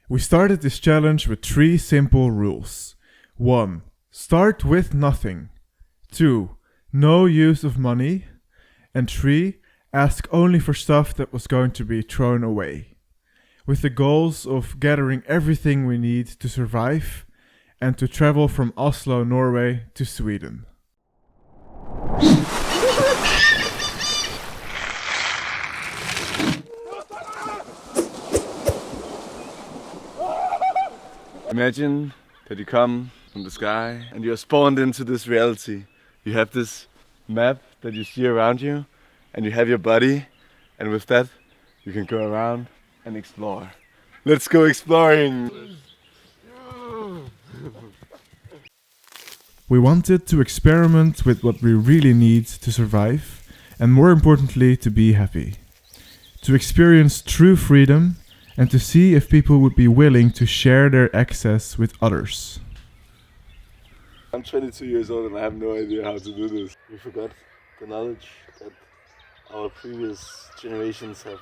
We started this challenge with 3 simple rules. 1. Start with nothing. 2. No use of money. And 3. Ask only for stuff that was going to be thrown away. With the goals of gathering everything we need to survive and to travel from Oslo, Norway to Sweden. Imagine that you come from the sky and you're spawned into this reality. You have this map that you see around you and you have your body, and with that you can go around and explore. Let's go exploring! We wanted to experiment with what we really need to survive and, more importantly, to be happy. To experience true freedom and to see if people would be willing to share their access with others. I'm 22 years old and I have no idea how to do this. We forgot the knowledge that our previous generations have.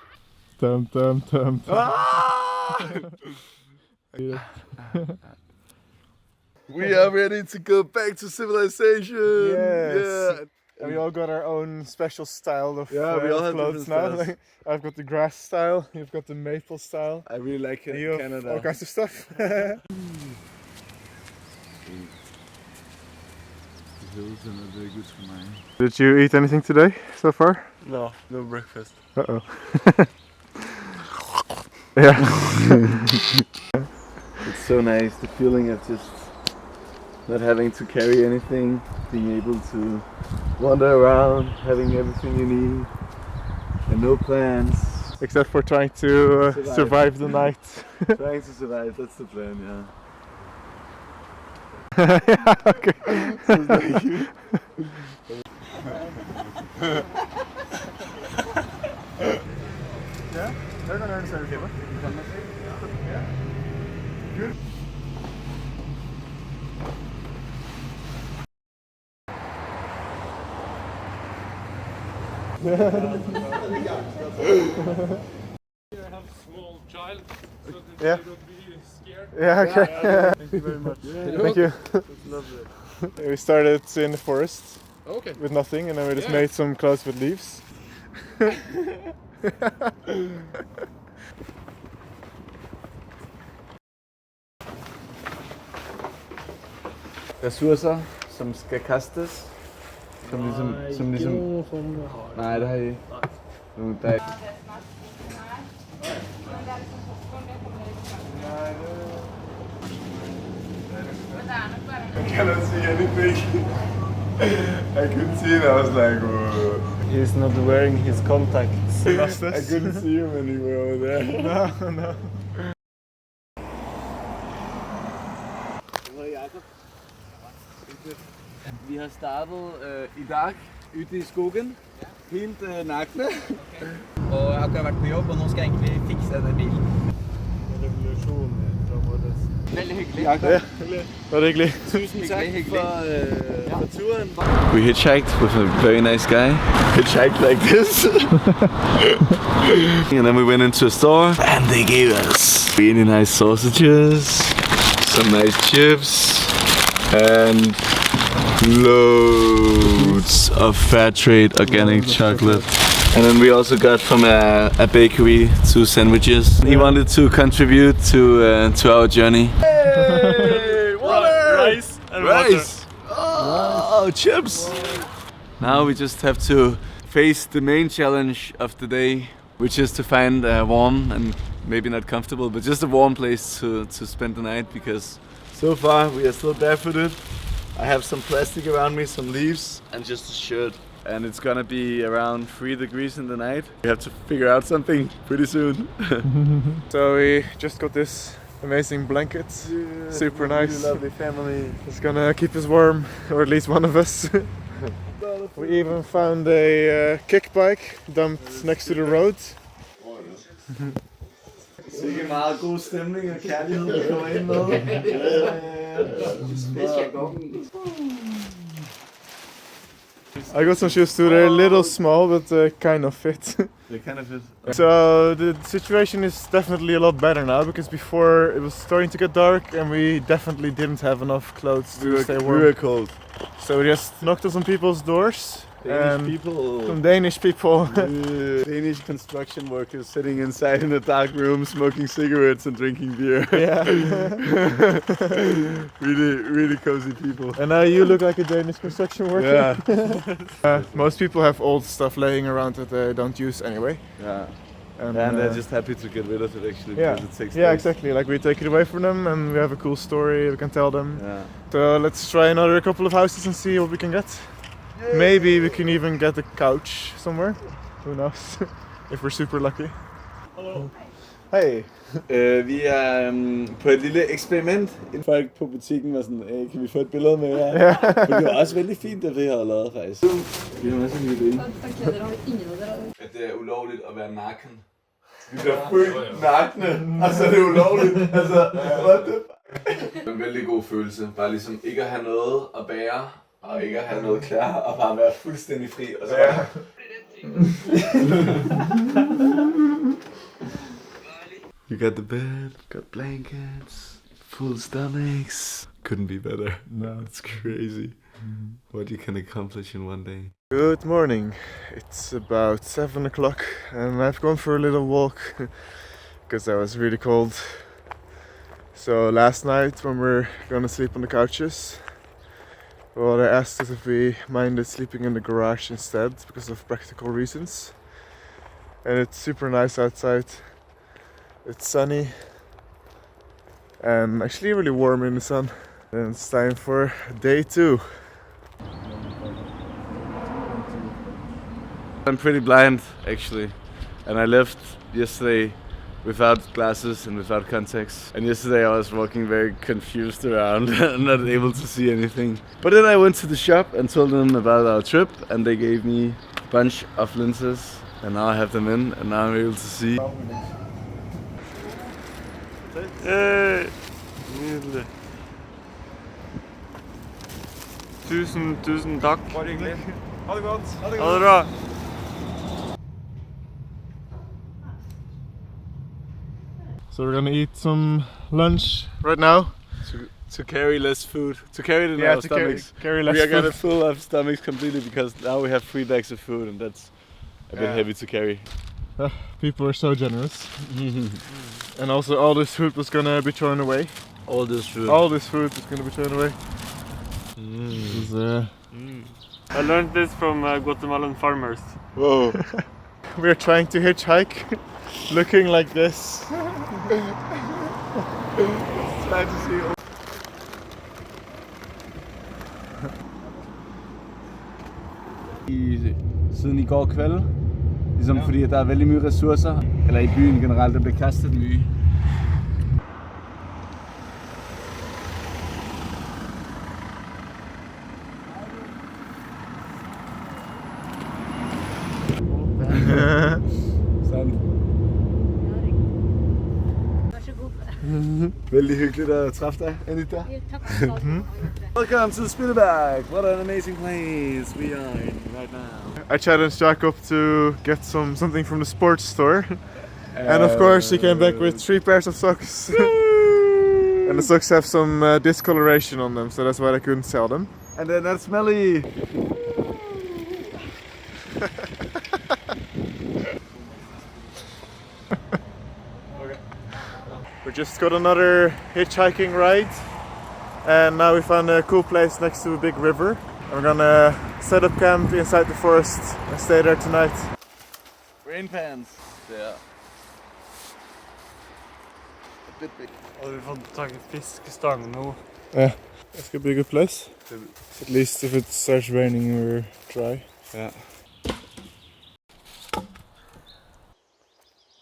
We are ready to go back to civilization! Yes. Yeah. And we all got our own special style of we all have clothes different now. styles. Like, I've got the grass style, you've got the maple style. I really like You have Canada. all kinds of stuff. The hills are not very good for mine. Did you eat anything today so far? No breakfast. Uh-oh. Yeah. It's so nice, the feeling of just not having to carry anything, being able to wander around, having everything you need, and no plans. Except for trying to survive the night. Trying to survive, that's the plan, yeah. Yeah, okay. Sounds like you. Yeah? They're gonna learn to Yeah. Good. I have small child, so that Yeah. they don't be scared. Yeah, okay. Thank you very much. Thank you. That's lovely. We started in the forest Okay. with nothing and then we just Yeah. made some clothes with leaves. Ressourcer, som skal kastes. Som ligesom... Nej, det har I ikke. Nu, der er... I cannot see anything. I couldn't see it, I was like, whoa. He's not wearing his contacts. I couldn't see him anywhere over there. No, no. Vi har startet i dag ute i skogen, helt nakne. Og jeg har akkurat vært på jobb, og nå skal jeg egentlig fikse denne bilen. Veldig hyggelig. Ja, det var hyggelig. Tusind tak Hyggelig. for turen. We hitchhiked with a very nice guy. Hitchhiked like this. And then we went into a store and they gave us really nice sausages, some nice chips, and loads of fair trade organic chocolate. And then we also got from a bakery 2 sandwiches. He wanted to contribute to our journey. Hey, water! Rice and Rice! Oh, chips! Now we just have to face the main challenge of the day, which is to find a warm and maybe not comfortable, but just a warm place to spend the night, because so far we are still barefooted. I have some plastic around me, some leaves, and just a shirt. And it's gonna be around 3 degrees in the night. We have to figure out something pretty soon. So we just got this amazing blanket. Super nice. Really lovely family. It's gonna keep us warm, or at least one of us. We even found a kick bike dumped next to the road. Sikke meget god stemning og kærlighed, vi kommer ind med. I got some shoes too. They're a little small, but kind of fit. They kind of fit. So the situation is definitely a lot better now, because before it was starting to get dark and we definitely didn't have enough clothes to stay warm. We were cold. So we just knocked on some people's doors. Danish people. Some Danish people. Danish construction workers sitting inside in a dark room, smoking cigarettes and drinking beer. Yeah. really cozy people. And now you look like a Danish construction worker. Yeah. Most people have old stuff laying around that they don't use anyway. Yeah. And, And they're just happy to get rid of it actually, yeah, because it takes yeah, space. exactly. Like we take it away from them, and we have a cool story we can tell them. Yeah. So let's try another couple of houses and see what we can get. Maybe we can even get a couch somewhere. Who knows? If we're super lucky. Hello. Hey. Vi er på et lille eksperiment. Folk på butikken var sådan, kan vi få et billede med jer? For det var også vældig fint, det vi har lavet faktisk. Vi har også en idé. At det er ulovligt at være nakken. Vi bliver født nakne, og så er det ulovligt. Altså, what the fuck? Det er en vældig god følelse. Bare ligesom ikke at have noget at bære, og ikke at have noget klæder, og bare være fuldstændig fri. Og så bare... You got the bed, got blankets, full stomachs. Couldn't be better. No. It's crazy what you can accomplish in one day. Good morning. It's about 7 o'clock and I've gone for a little walk because I was really cold. So last night when we're gonna sleep on the couches, well, they asked us if we minded sleeping in the garage instead because of practical reasons. And it's super nice outside. It's sunny and actually really warm in the sun. And it's time for day 2. I'm pretty blind actually, and I left yesterday without glasses and without contacts. And yesterday I was walking very confused around and not able to see anything. But then I went to the shop and told them about our trip, and they gave me a bunch of lenses, and now I have them in, and now I'm able to see. Nydelig. Tusen takk. Bare hyggelig. Ha det godt. Ha det bra. So we're gonna eat some lunch right now. To carry less food, to carry it in Yeah, our to carry stomachs. less We are food. gonna fill our stomachs completely because now we have 3 bags of food, and that's a bit heavy to carry. People are so generous. And also all this food was gonna be thrown away. All this food. All this food was gonna be thrown away. This is, I learned this from Guatemalan farmers. Whoa. we're trying to hitchhike, looking like this. It's bad to see. Siden i går kveld, ligesom fordi at der er vældig mye ressourcer, eller i byen generelt, der bliver kastet mye. Sådan. Vældig hyggeligt at træffe dig, Anita. Welcome to Spilleberg. What an amazing place we are in right now. I challenged Jacob to get something from the sports store. And of course he came back with 3 pairs of socks. And the socks have some discoloration on them, so that's why I couldn't sell them. And they're not smelly. We just got another hitchhiking ride, and now we found a cool place next to a big river. And we're gonna set up camp inside the forest and stay there tonight. Rain pants. Yeah. A bit big. Har du fått tak i fiskestang nå? Yeah, it's gonna be a good place. At least if it starts raining, we're dry. Yeah.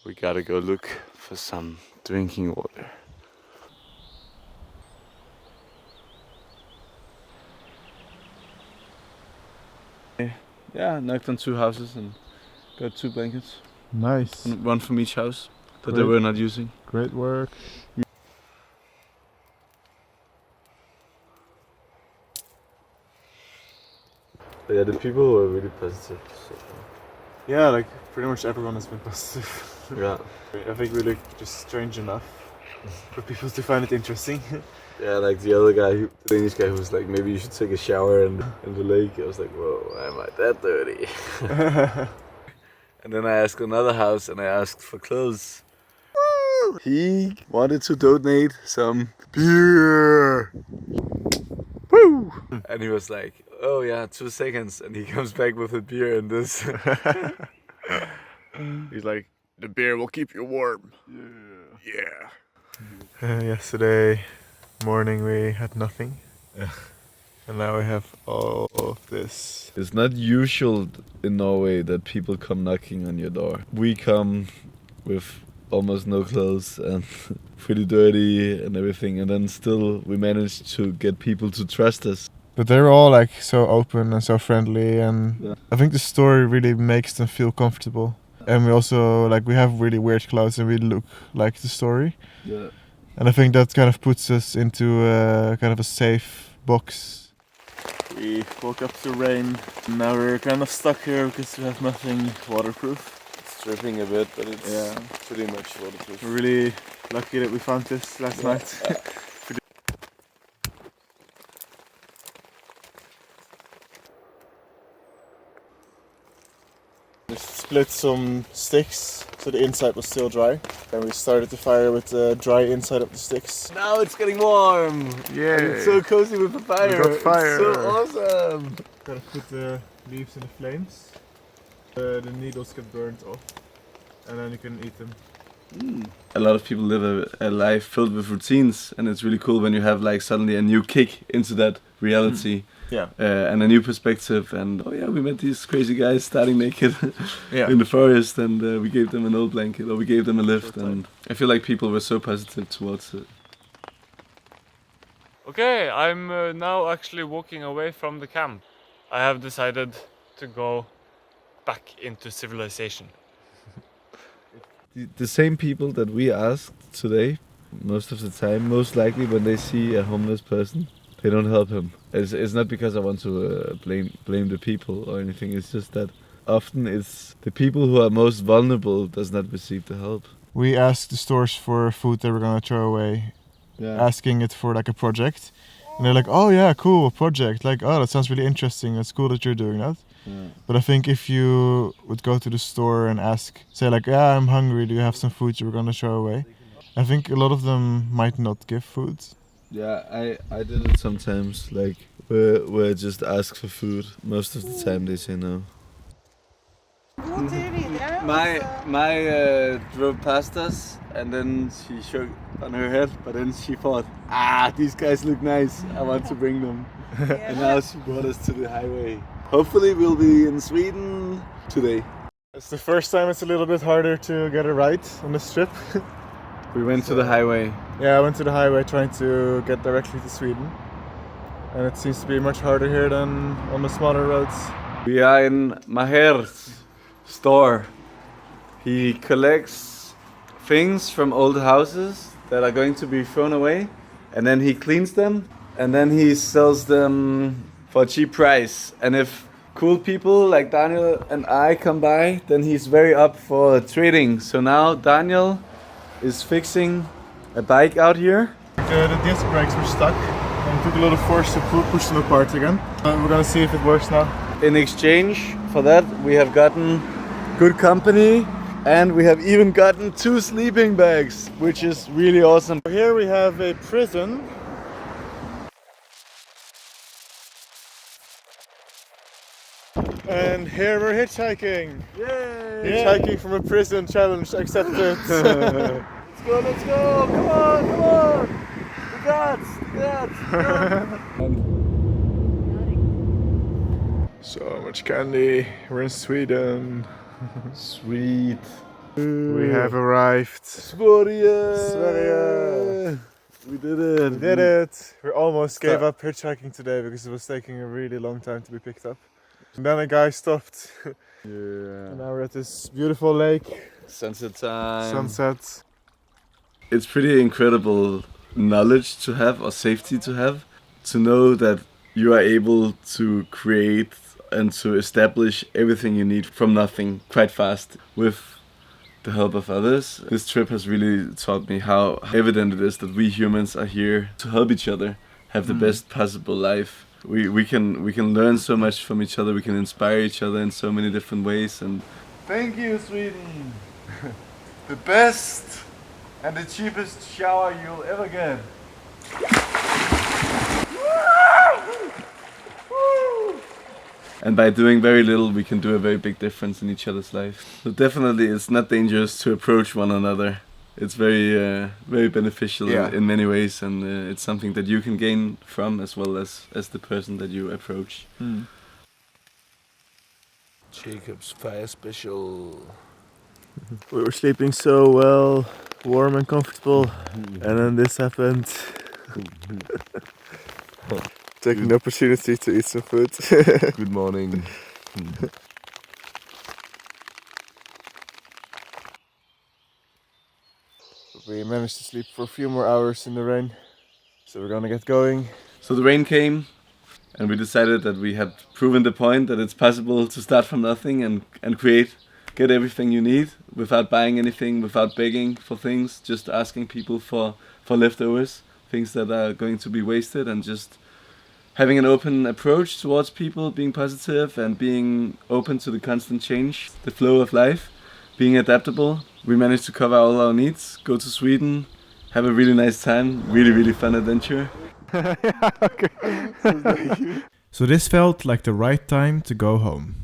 We gotta go look for some drinking water. Yeah, knocked on 2 houses and got 2 blankets. Nice. One from each house that they Great. were not using. Great work. But yeah, the people were really positive. So. Yeah, like pretty much everyone has been positive. Yeah. I think we look just strange enough for people to find it interesting. Yeah, like the other guy, the Danish guy, who was like, maybe you should take a shower in the lake. I was like, whoa, am I that dirty? And then I asked another house and I asked for clothes. He wanted to donate some beer. Woo! And he was like, oh yeah, 2 seconds. And he comes back with a beer and this. He's like, the beer will keep you warm. Yeah. Yesterday morning we had nothing. And now we have all of this. It's not usual in Norway that people come knocking on your door. We come with almost no clothes and pretty dirty and everything, and then still we managed to get people to trust us. But they're all like so open and so friendly, and Yeah. I think the story really makes them feel comfortable. And we also like we have really weird clothes and we look like the story. Yeah. And I think that kind of puts us into kind of a safe box. We woke up to rain. Now we're kind of stuck here because we have nothing waterproof. It's dripping a bit, but it's Yeah. pretty much waterproof. We're really lucky that we found this last night. We split some sticks so the inside was still dry. And we started the fire with the dry inside of the sticks. Now it's getting warm. Yeah. And it's so cozy with the fire. got fire. It's so awesome. Gotta put the leaves in the flames. The needles get burnt off. And then you can eat them. A lot of people live a life filled with routines, and it's really cool when you have like suddenly a new kick into that reality. Yeah. And a new perspective, and oh yeah, we met these crazy guys starting naked Yeah. in the forest, and we gave them an old blanket, or we gave them a lift, and I feel like people were so positive towards it. Okay, I'm now actually walking away from the camp. I have decided to go back into civilization. The same people that we asked today, most of the time, most likely when they see a homeless person, they don't help him. It's not because I want to blame the people or anything. It's just that often it's the people who are most vulnerable does not receive the help. We asked the stores for food they were gonna throw away, asking it for like a project. And they're like, oh yeah, cool, project. Like, oh, that sounds really interesting. It's cool that you're doing that. Yeah. But I think if you would go to the store and ask, say like, yeah, I'm hungry, do you have some food you were gonna throw away? I think a lot of them might not give food. Yeah, I did it sometimes, like where I just ask for food. Most of the time they say no. My drove past us, and then she shook on her head, but then she thought, these guys look nice, I want to bring them. And now she brought us to the highway. Hopefully we'll be in Sweden today. It's the first time it's a little bit harder to get a ride on this trip. We went to the highway. Yeah, I went to the highway trying to get directly to Sweden. And it seems to be much harder here than on the smaller roads. We are in Maher's store. He collects things from old houses that are going to be thrown away, and then he cleans them, and then he sells them for a cheap price. And if cool people like Daniel and I come by, then he's very up for trading. So now Daniel is fixing a bike out here. The disc brakes were stuck and it took a lot of force to push them apart again. We're gonna see if it works now. In exchange for that, we have gotten good company, and we have even gotten 2 sleeping bags, which is really awesome. Here we have a prison. And here we're hitchhiking. Yay! Hitchhiking from a prison challenge accepted. Let's go, come on! The guts! So much candy. We're in Sweden. Sweet. We have arrived. Sverige! Sverige! We did it! We did it. We almost gave up hitchhiking today because it was taking a really long time to be picked up. And then a guy stopped. Yeah. And now we're at this beautiful lake. Sunset time. Sunset. It's pretty incredible knowledge to have, or safety to have, to know that you are able to create and to establish everything you need from nothing quite fast with the help of others. This trip has really taught me how evident it is that we humans are here to help each other have the best possible life. We can learn so much from each other. We can inspire each other in so many different ways. And thank you, Sweden. The best and the cheapest shower you'll ever get. And by doing very little, we can do a very big difference in each other's life. So definitely, it's not dangerous to approach one another. It's very beneficial in many ways, and it's something that you can gain from as well as the person that you approach. Jacob's Fire Special. We were sleeping so well, warm and comfortable, and then this happened. Taking the opportunity to eat some food. Good morning. We managed to sleep for a few more hours in the rain, so we're gonna get going. So the rain came, and we decided that we had proven the point that it's possible to start from nothing and get everything you need without buying anything, without begging for things, just asking people for leftovers, things that are going to be wasted, and just having an open approach towards people, being positive and being open to the constant change, the flow of life, being adaptable. We managed to cover all our needs, go to Sweden, have a really nice time, really fun adventure. So this felt like the right time to go home.